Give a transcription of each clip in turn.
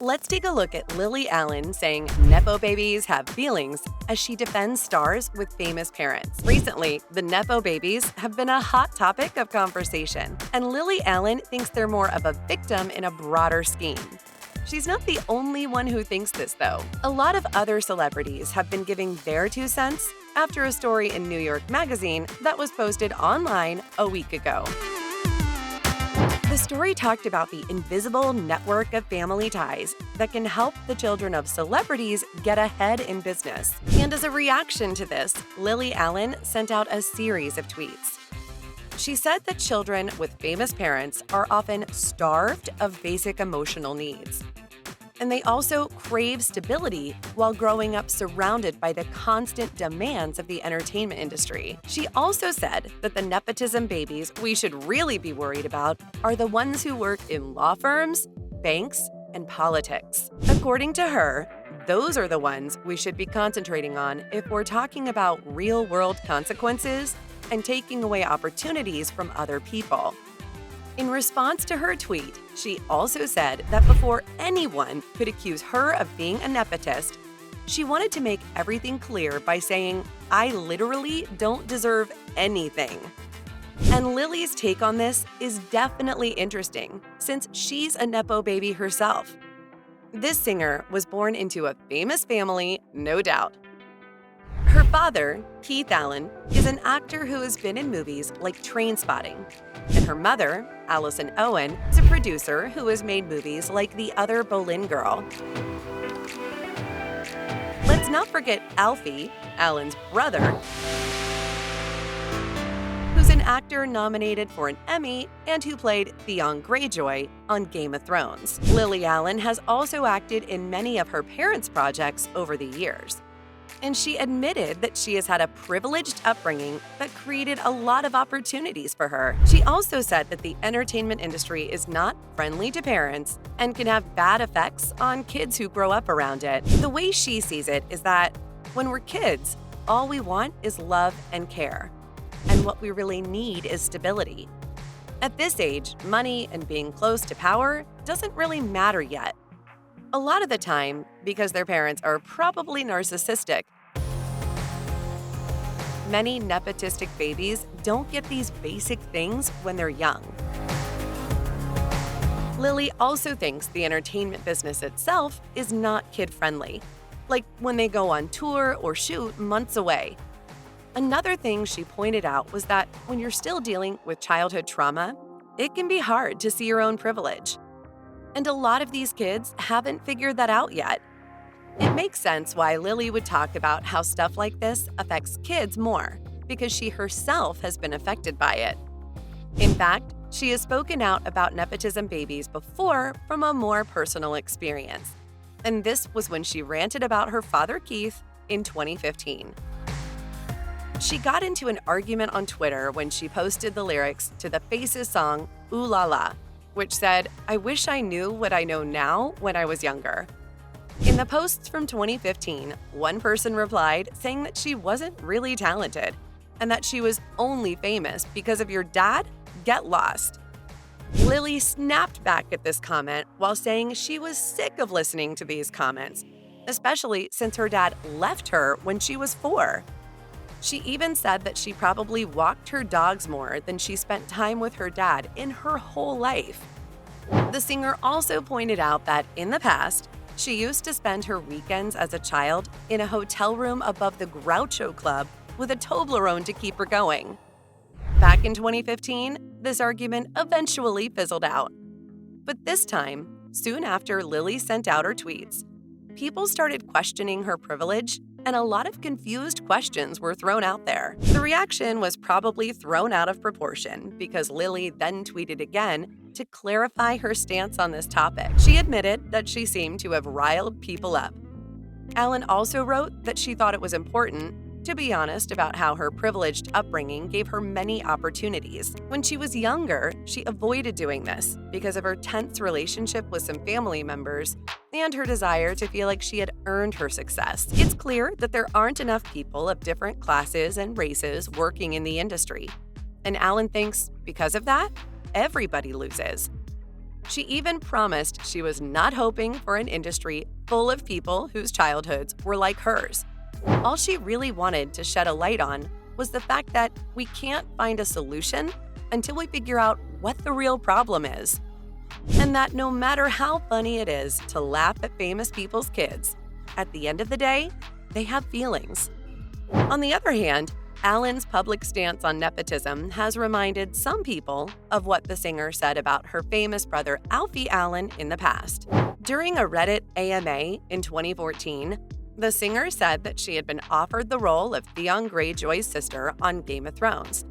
Let's take a look at Lily Allen saying Nepo babies have feelings as she defends stars with famous parents. Recently, the Nepo babies have been a hot topic of conversation, and Lily Allen thinks they're more of a victim in a broader scheme. She's not the only one who thinks this, though. A lot of other celebrities have been giving their 2 cents after a story in New York Magazine that was posted online a week ago. The story talked about the invisible network of family ties that can help the children of celebrities get ahead in business. And as a reaction to this, Lily Allen sent out a series of tweets. She said that children with famous parents are often starved of basic emotional needs. And they also crave stability while growing up surrounded by the constant demands of the entertainment industry. She also said that the nepotism babies we should really be worried about are the ones who work in law firms, banks, and politics. According to her, those are the ones we should be concentrating on if we're talking about real-world consequences and taking away opportunities from other people. In response to her tweet, she also said that before anyone could accuse her of being a nepotist, she wanted to make everything clear by saying, "I literally don't deserve anything." And Lily's take on this is definitely interesting, since she's a Nepo baby herself. This singer was born into a famous family, no doubt. Her father, Keith Allen, is an actor who has been in movies like Trainspotting. And her mother, Allison Owen, is a producer who has made movies like The Other Boleyn Girl. Let's not forget Alfie, Allen's brother, who's an actor nominated for an Emmy and who played Theon Greyjoy on Game of Thrones. Lily Allen has also acted in many of her parents' projects over the years. And she admitted that she has had a privileged upbringing that created a lot of opportunities for her. She also said that the entertainment industry is not friendly to parents and can have bad effects on kids who grow up around it. The way she sees it is that when we're kids, all we want is love and care. And what we really need is stability. At this age, money and being close to power doesn't really matter yet. A lot of the time, because their parents are probably narcissistic. Many nepotistic babies don't get these basic things when they're young. Lily also thinks the entertainment business itself is not kid-friendly, like when they go on tour or shoot months away. Another thing she pointed out was that when you're still dealing with childhood trauma, it can be hard to see your own privilege. And a lot of these kids haven't figured that out yet. It makes sense why Lily would talk about how stuff like this affects kids more, because she herself has been affected by it. In fact, she has spoken out about nepotism babies before from a more personal experience. And this was when she ranted about her father Keith in 2015. She got into an argument on Twitter when she posted the lyrics to the Faces song Ooh La La, which said, "I wish I knew what I know now when I was younger." In the posts from 2015, one person replied saying that she wasn't really talented and that she was only famous because of your dad. Get lost. Lily snapped back at this comment while saying she was sick of listening to these comments, especially since her dad left her when she was 4. She even said that she probably walked her dogs more than she spent time with her dad in her whole life. The singer also pointed out that in the past, she used to spend her weekends as a child in a hotel room above the Groucho Club with a Toblerone to keep her going. Back in 2015, this argument eventually fizzled out. But this time, soon after Lily sent out her tweets, people started questioning her privilege, and a lot of confused questions were thrown out there. The reaction was probably thrown out of proportion because Lily then tweeted again to clarify her stance on this topic. She admitted that she seemed to have riled people up. Allen also wrote that she thought it was important to be honest about how her privileged upbringing gave her many opportunities. When she was younger, she avoided doing this because of her tense relationship with some family members and her desire to feel like she had earned her success. It's clear that there aren't enough people of different classes and races working in the industry. And Allen thinks, because of that, everybody loses. She even promised she was not hoping for an industry full of people whose childhoods were like hers. All she really wanted to shed a light on was the fact that we can't find a solution until we figure out what the real problem is. And that no matter how funny it is to laugh at famous people's kids, at the end of the day, they have feelings. On the other hand, Allen's public stance on nepotism has reminded some people of what the singer said about her famous brother Alfie Allen in the past. During a Reddit AMA in 2014, the singer said that she had been offered the role of Theon Greyjoy's sister on Game of Thrones.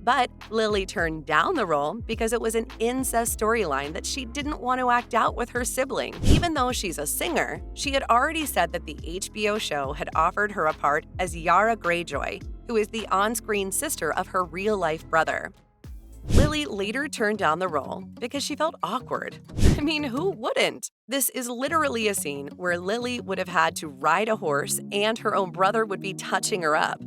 But Lily turned down the role because it was an incest storyline that she didn't want to act out with her sibling. Even though she's a singer, she had already said that the HBO show had offered her a part as Yara Greyjoy, who is the on-screen sister of her real-life brother. Lily later turned down the role because she felt awkward. I mean, who wouldn't? This is literally a scene where Lily would have had to ride a horse and her own brother would be touching her up.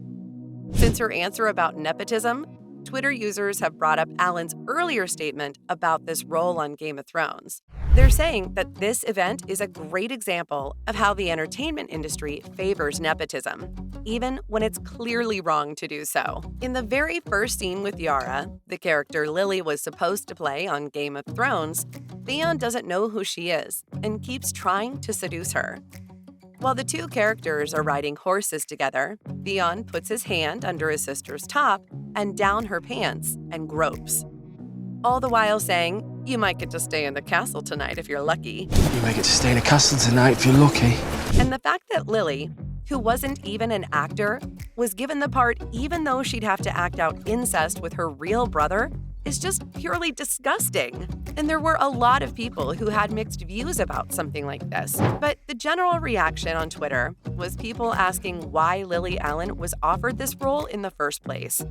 Since her answer about nepotism, Twitter users have brought up Allen's earlier statement about this role on Game of Thrones. They're saying that this event is a great example of how the entertainment industry favors nepotism, even when it's clearly wrong to do so. In the very first scene with Yara, the character Lily was supposed to play on Game of Thrones, Theon doesn't know who she is and keeps trying to seduce her. While the two characters are riding horses together, Theon puts his hand under his sister's top and down her pants and gropes, all the while saying, "You might get to stay in the castle tonight if you're lucky." You may get to stay in the castle tonight if you're lucky. And the fact that Lily, who wasn't even an actor, was given the part even though she'd have to act out incest with her real brother is just purely disgusting. And there were a lot of people who had mixed views about something like this. But the general reaction on Twitter was people asking why Lily Allen was offered this role in the first place.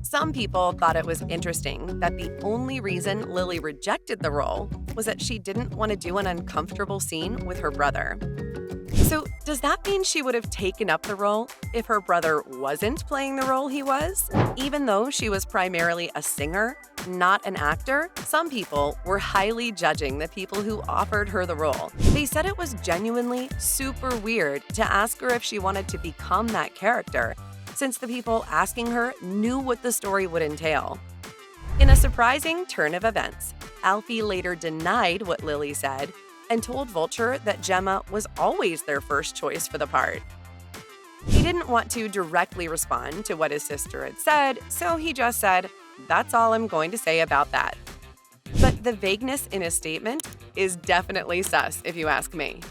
Some people thought it was interesting that the only reason Lily rejected the role was that she didn't want to do an uncomfortable scene with her brother. So, does that mean she would have taken up the role if her brother wasn't playing the role he was? Even though she was primarily a singer, not an actor, some people were highly judging the people who offered her the role. They said it was genuinely super weird to ask her if she wanted to become that character, since the people asking her knew what the story would entail. In a surprising turn of events, Alfie later denied what Lily said and told Vulture that Gemma was always their first choice for the part. He didn't want to directly respond to what his sister had said, so he just said, "That's all I'm going to say about that." But the vagueness in his statement is definitely sus, if you ask me.